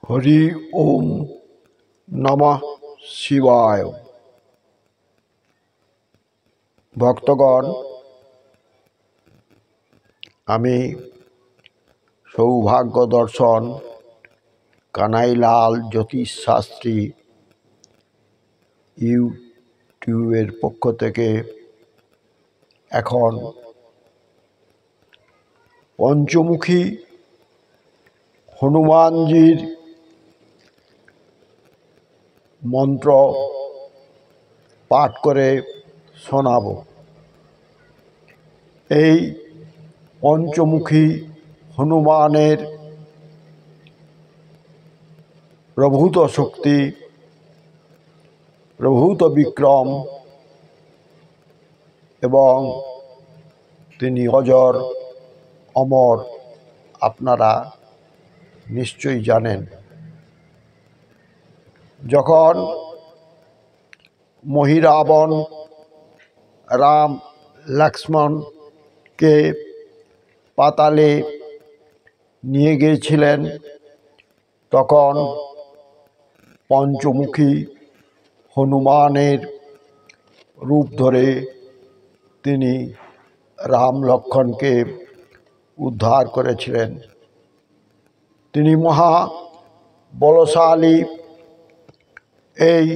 হরি ওম নমঃ শিবায়। ভক্তগণ, আমি সৌভাগ্য দর্শন কানাইলাল জ্যোতিষ শাস্ত্রী ইউটিউবের পক্ষ থেকে এখন পঞ্চমুখী হনুমানজির মন্ত্র পাঠ করে শোনাব। এই পঞ্চমুখী হনুমানের প্রভূত শক্তি, প্রভূত বিক্রম এবং তিনি অজর অমর আপনারা নিশ্চয়ই জানেন। যখন মহিরাবণ রাম লক্ষ্মণকে পাতালে নিয়ে গিয়েছিলেন, তখন পঞ্চমুখী হনুমানের রূপ ধরে তিনি রাম লক্ষ্মণকে উদ্ধার করেছিলেন। তিনি মহা বলশালী। এই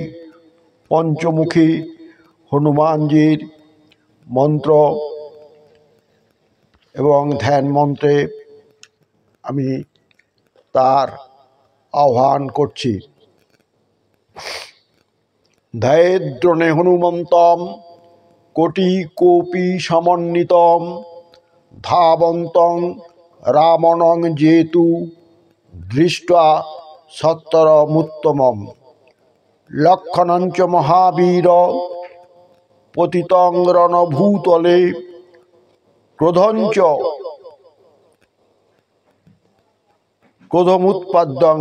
পঞ্চমুখী হনুমানজির মন্ত্র এবং ধ্যান মন্ত্রে আমি তার আহ্বান করছি। ধ্যায়েদ্রণে হনুমন্তম কোটি কোপি সমন্বিতম ধাবন্তং রামণং যেতু দৃष्ट्वा সত্তরমুত্তমম লক্ষণঞ্চ মহাবীর পতিতং রণভূতলে ক্রোধমুৎপাদ্যং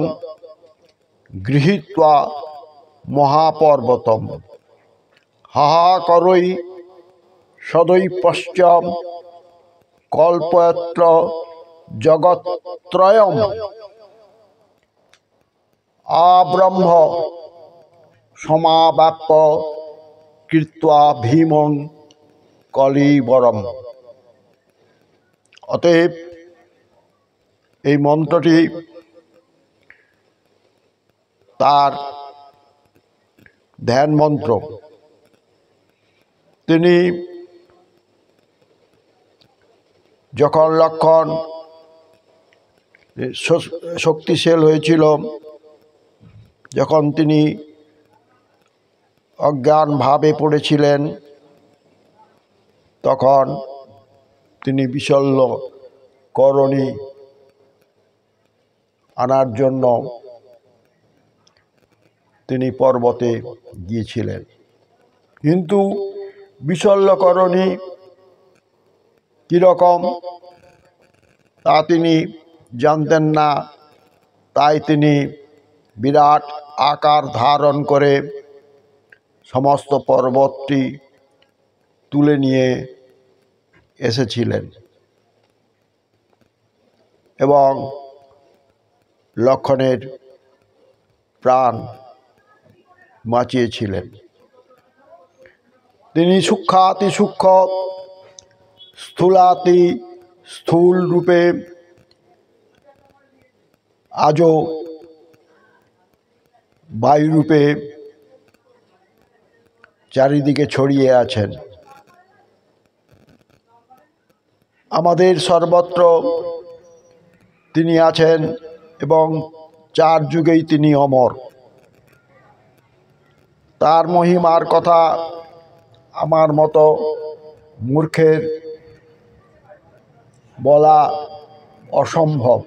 গৃহীত্বা মহাপর্বতম হাহাকরৈ সদৈপশ্চ কল্পয়ত্র জগত্ত্রয়ম আব্রহ্ম সমাবাপ্য কৃত্বা ভীমং কলিবরম। অতএব এই মন্ত্রটি তার ধ্যান মন্ত্র। তিনি যখন লক্ষ্মণ শক্তিশালী হয়েছিল, যখন তিনি অজ্ঞানভাবে পড়েছিলেন, তখন তিনি বিশল্য করণী আনার জন্য তিনি পর্বতে গিয়েছিলেন। কিন্তু বিশল্যকরণী কীরকম তা তিনি জানতেন না। তাই তিনি বিরাট আকার ধারণ করে সমস্ত পর্বতটি তুলে নিয়ে এসেছিলেন এবং লক্ষ্মণের প্রাণ বাঁচিয়েছিলেন। তিনি সূক্ষ্মাতি সূক্ষ্ম স্থূলাতি স্থূল রূপে আজও বায়ুরূপে চারিদিকে ছড়িয়ে আছেন। আমাদের সর্বত্র তিনি আছেন এবং চার যুগেই তিনি অমর। তার মহিমার কথা আমার মতো মূর্খের বলা অসম্ভব।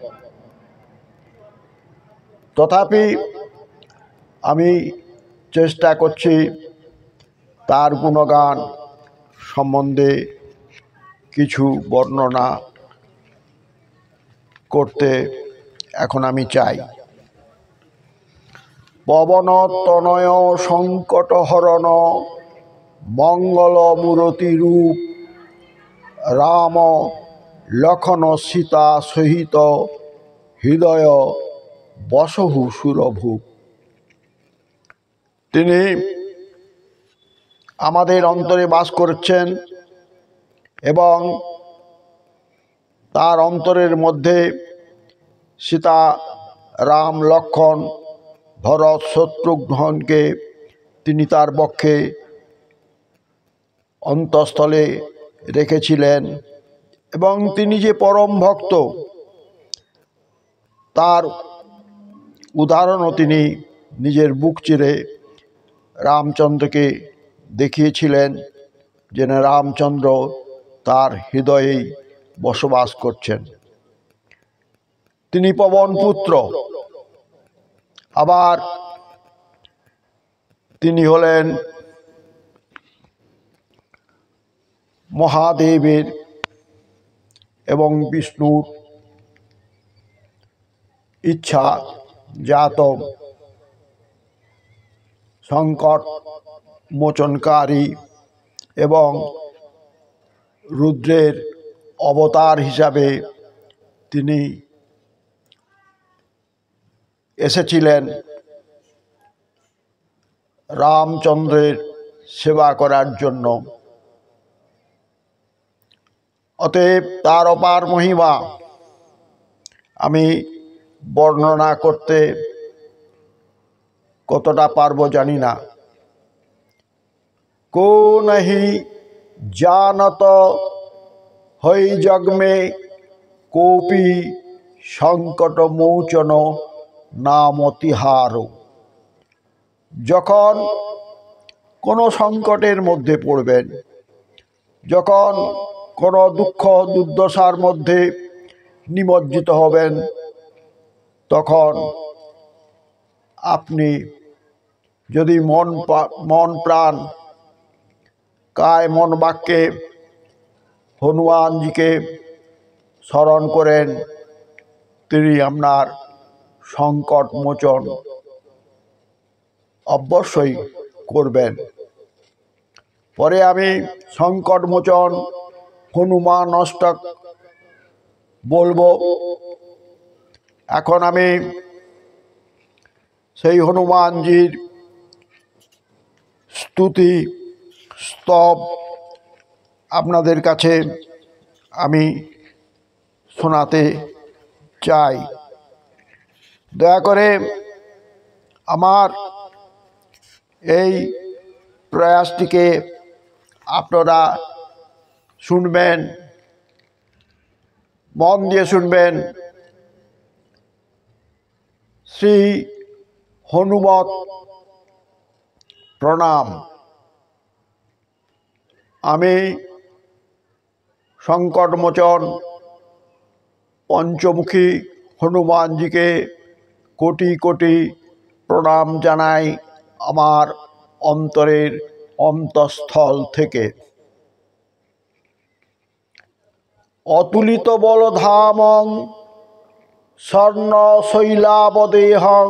তথাপি আমি চেষ্টা করছি তার গুণগান সম্বন্ধে কিছু বর্ণনা করতে এখন আমি চাই। পবনতনয় সংকটহরণ মঙ্গল মূরতি রূপ রাম লক্ষণ সীতা সহিত হৃদয় বসহু সুরভূপ। তিনি আমাদের অন্তরে বাস করছেন এবং তার অন্তরের মধ্যে সীতা, রাম, লক্ষ্মণ, ভরত, শত্রুঘ্নকে তিনি তার বক্ষে অন্তঃস্থলে রেখেছিলেন এবং তিনি যে পরম ভক্ত তার উদাহরণও তিনি নিজের বুক চিরে রামচন্দ্রকে দেখিয়েছিলেন, যেন রামচন্দ্র তার হৃদয়েই বসবাস করছেন। তিনি পবন পুত্র, আবার তিনি হলেন মহাদেবের এবং বিষ্ণুর ইচ্ছা জাত সংকট মোচনকারী এবং রুদ্রের অবতার হিসাবে তিনি এসেছিলেন রামচন্দ্রের সেবা করার জন্য। অতএব তার অপার মহিমা আমি বর্ণনা করতে কতটা পারবো জানি না। কো নাহি জানত হই জগমে কোপি সংকট মোচন নামতিহার। যখন কোনো সংকটের মধ্যে পড়বেন, যখন কোনো দুঃখ দুর্দশার মধ্যে নিমজ্জিত হবেন, তখন আপনি যদি মন প্রাণ কায় মন বাক্যে হনুমানজিকে স্মরণ করেন, তিনি আপনার সংকট মোচন অবশ্যই করবেন। পরে আমি সংকট মোচন হনুমান অষ্টক বলবো। এখন আমি সেই হনুমানজির স্তুতি স্তব আপনাদের কাছে আমি শোনাতে চাই। দয়া করে আমার এই প্রয়াসটিকে আপনারা শুনবেন, মন দিয়ে শুনবেন। শ্রী হনুমত প্রণাম। আমি সংকটমোচন পঞ্চমুখী হনুমানজিকে কোটি কোটি প্রণাম জানাই আমার অন্তরের অন্তঃস্থল থেকে। অতুলিত বলধামং স্বর্ণ শৈলাবদেহং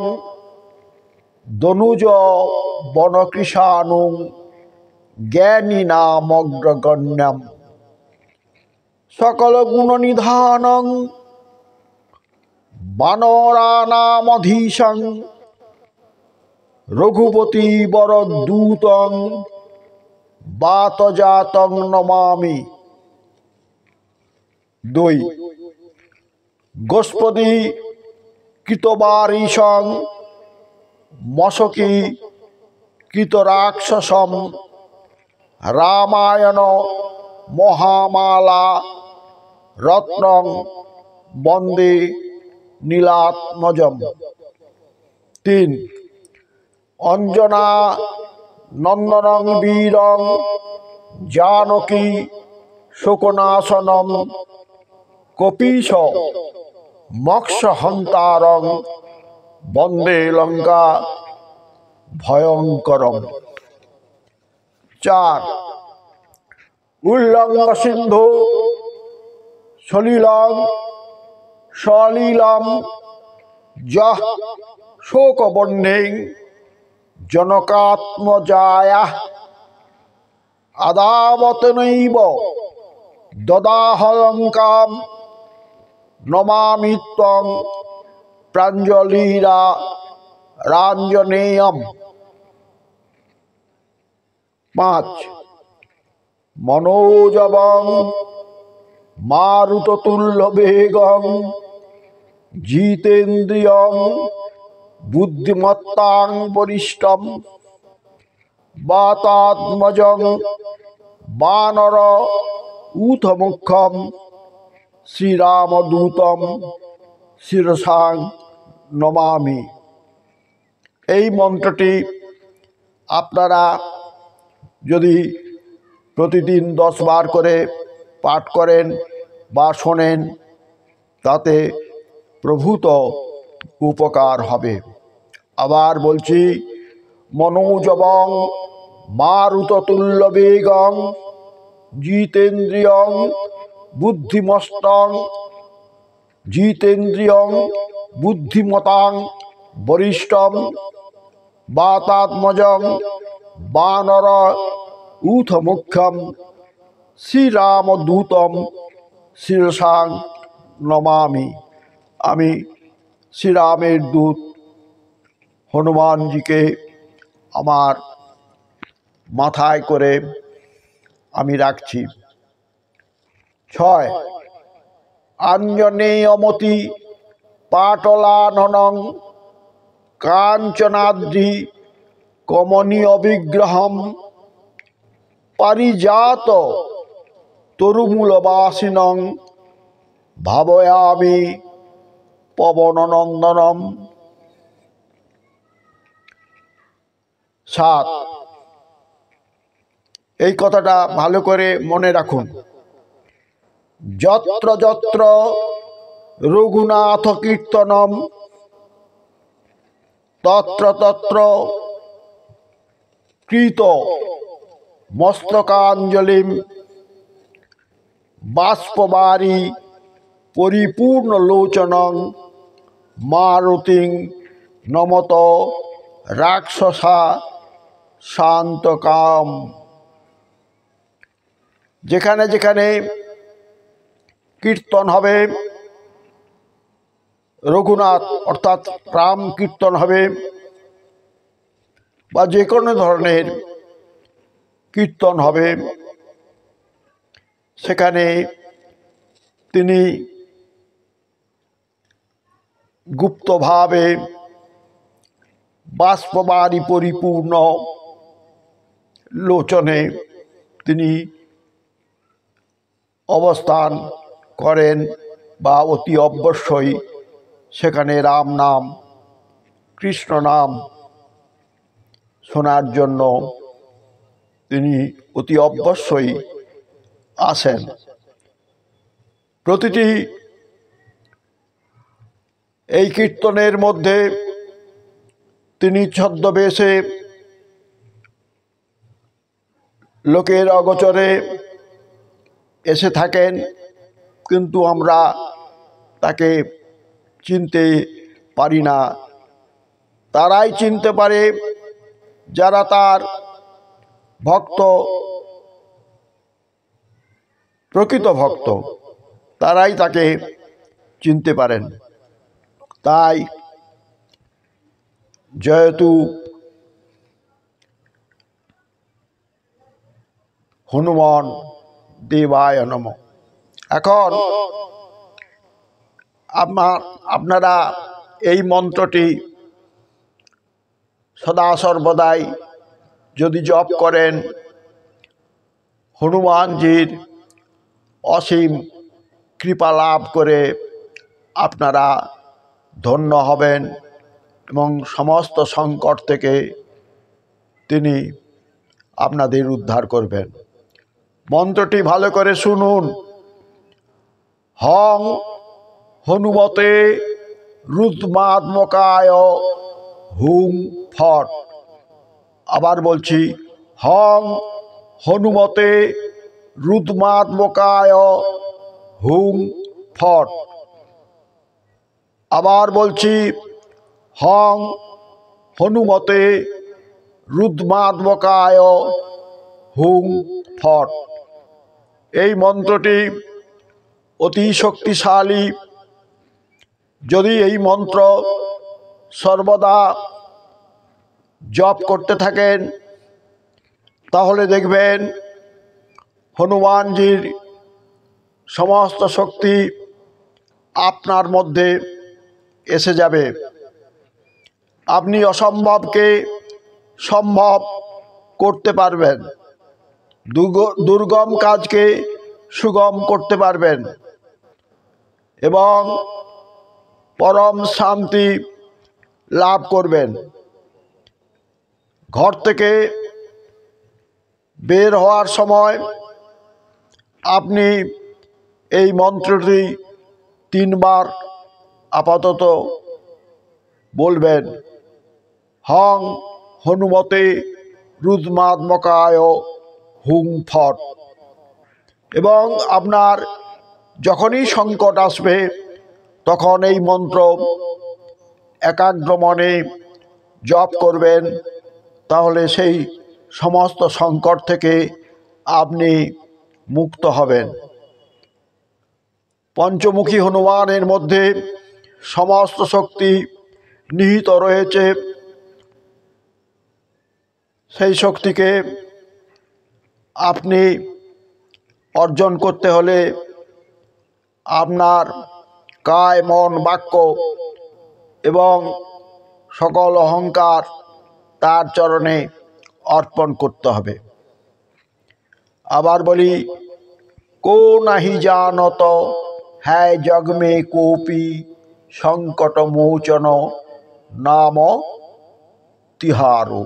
দনুজ বনকৃষাণুং জ্ঞানী নামগ্রগণ্যম সকল গুণনিধানং বানরানামধীশং রঘুপতি বরদূতং বাতজাতং নমামি। 2 গোষ্পদী কৃতবারিশং মশকী কৃতরাক্ষসম রামায়ণ মহামালা রত্নং বন্দে নীলাত্মজম। 3 অঞ্জনা নন্দনং বীরং জানকী শোকনাশনম কপীশ মৎস্যহন্তারং বন্দে লঙ্কা ভয়ঙ্করম। 4 উল্লঙ্ঘ সিন্ধু সলিলম যহ শোকবহ্নিং জনকাত্মজায়াঃ আদাবতনৈব দদাহ লঙ্কাম নমামি ত্বং প্রাঞ্জলিরা রাঞ্জনেয়ম। 5 মনোজবং মারুততুল্যবেগং জিতেন্দ্রিয়ং বুদ্ধিমত্তাং বরিষ্ঠম বাতাত্মজং বানর ঊথমুখ্যম শ্রীরামদূতম শিরসাং নমামি। এই মন্ত্রটি আপনারা যদি প্রতিদিন 10 বার করে পাঠ করেন বা শোনেন, তাতে প্রভূত উপকার হবে। আবার বলছি, মনোজবং মারুততুল্যবেগং জিতেন্দ্রিয়ং বুদ্ধিমতাং বরিষ্ঠম বাতাত্মজং বানর ঊথমুখ্যম শ্রীরামদূতম শিরসাং নমামি। আমি শ্রীরামের দূত হনুমানজিকে আমার মাথায় করে আমি রাখছি। 6 আঞ্জনেয়মতি পাটলাননং কাঞ্চনাদ্রি কমনীয় বিগ্রহম পারিজাত তরুমূলবাসিনং ভাবয়ামি পবননন্দনম। 7 এই কথাটা ভালো করে মনে রাখুন। যত্র যত্র রঘুনাথ কীর্তনম তত্র তত্র কৃত মস্তকাঞ্জলিম বাষ্পবারী পরিপূর্ণ লোচনং মারুতিং নমত রাক্ষসা শান্তকাম। যেখানে যেখানে কীর্তন হবে, রঘুনাথ অর্থাৎ রাম কীর্তন হবে বা যে কোনো ধরনের কীর্তন হবে, সেখানে তিনি গুপ্তভাবে বাষ্পবারী পরিপূর্ণ লোচনে তিনি অবস্থান করেন বা অতি অবশ্যই সেখানে রাম নাম কৃষ্ণ নাম শোনার জন্য তিনি অতি অবশ্যই আসেন। প্রতিটি এই কীর্তনের মধ্যে তিনি ছদ্মবেশে লোকের অগোচরে এসে থাকেন, কিন্তু আমরা তাকে চিনতে পারি না। তারাই চিনতে পারে যারা তার ভক্ত, প্রকৃত ভক্ত, তারাই তাকে চিনতে পারেন। তাই জয়তু হনুমান দেবায় নমঃ। এখন আপনারা এই মন্ত্রটি সদা সর্বদাই যদি জপ করেন, হনুমানজির অসীম কৃপা লাভ করে আপনারা ধন্য হবেন এবং সমস্ত সংকট থেকে তিনি আপনাদের উদ্ধার করবেন। মন্ত্রটি ভালো করে শুনুন। হং হনুমতে রুদ্মাত্মকায় হুং ফট। আবার বলছি, হং হনুমতে রুদ্মাত্মকায় হুং ফট। আবার বলছি, হং হনুমতে রুদ্মাত্মকায় হুং ফট। এই মন্ত্রটি অতি শক্তিশালী, যদি এই মন্ত্র সর্বদা জপ করতে থাকেন তাহলে দেখবেন হনুমানজির সমস্ত শক্তি আপনার মধ্যে এসে যাবে। আপনি অসম্ভবকে সম্ভব করতে পারবেন, দুর্গম কাজকে সুগম করতে পারবেন এবং পরম শান্তি লাভ করবেন। ঘর থেকে বের হওয়ার সময় আপনি এই মন্ত্রটি 3 বার আপাতত বলবেন। হং হনুমতে রুদ্মাত্মকায় হুং ফট। এবং আপনার যখনই সংকট আসবে তখন এই মন্ত্র একাগ্র মনে জপ করবেন, তাহলে সেই সমস্ত সংকট থেকে আপনি মুক্ত হবেন। পঞ্চমুখী হনুমানের মধ্যে সমস্ত শক্তি নিহিত রয়েছে। সেই শক্তিকে আপনি অর্জন করতে হলে আপনার কায় মন বাক্য এবং সকল অহংকার তার চরণে অর্পণ করতে হবে। আবার বলি, কো নাহি জানত হ্যায় জগ মে কোপি সংকট মোচন নাম তিহারো।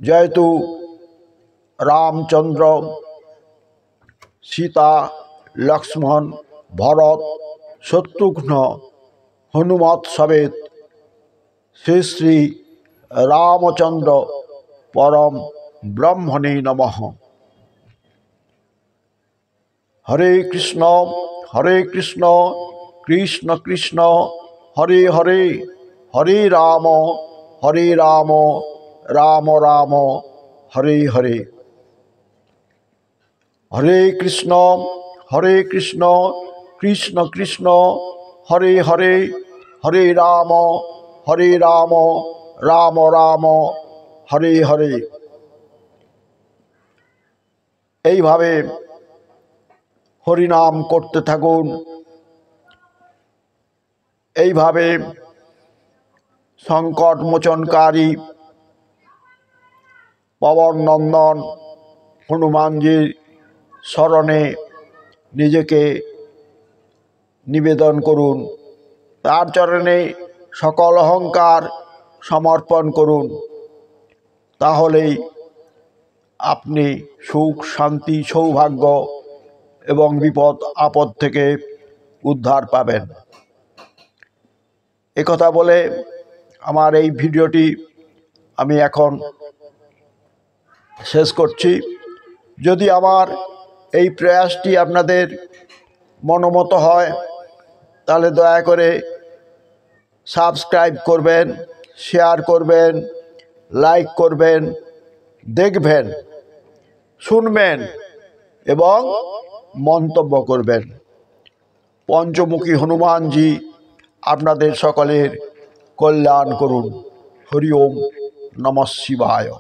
যেহেতু রামচন্দ্র, সীতা, লক্ষ্মণ, ভরত, শত্রুঘ্ন, হনুমৎ সমেত শ্রী শ্রী রামচন্দ্র পরম ব্রহ্মণে নমঃ। হরে কৃষ্ণ কৃষ্ণ কৃষ্ণ হরে হরে, হরে রাম রাম রাম হরে হরে। হরে কৃষ্ণ কৃষ্ণ কৃষ্ণ হরে হরে, হরে রাম রাম রাম হরে হরে। এইভাবে হরিনাম করতে থাকুন। এইভাবে সংকট মোচনকারী পবন নন্দন হনুমানজির শরণে নিজেকে নিবেদন করুন। তার চরণে সকল অহংকার সমর্পণ করুন। তাহলেই আপনি সুখ, শান্তি, সৌভাগ্য এবং বিপদ আপদ থেকে উদ্ধার পাবেন। একথা বলে আমার এই ভিডিওটি আমি এখন শেষ করছি। যদি আমার এই প্রয়াসটি আপনাদের মনোমত হয় তাহলে দয়া করে সাবস্ক্রাইব করবেন, শেয়ার করবেন, লাইক করবেন, দেখবেন, শুনবেন এবং মন্তব্য করবেন। পঞ্চমুখী হনুমানজি আপনাদের সকলের কল্যাণ করুন। হরি ওম নমঃ শিবায়।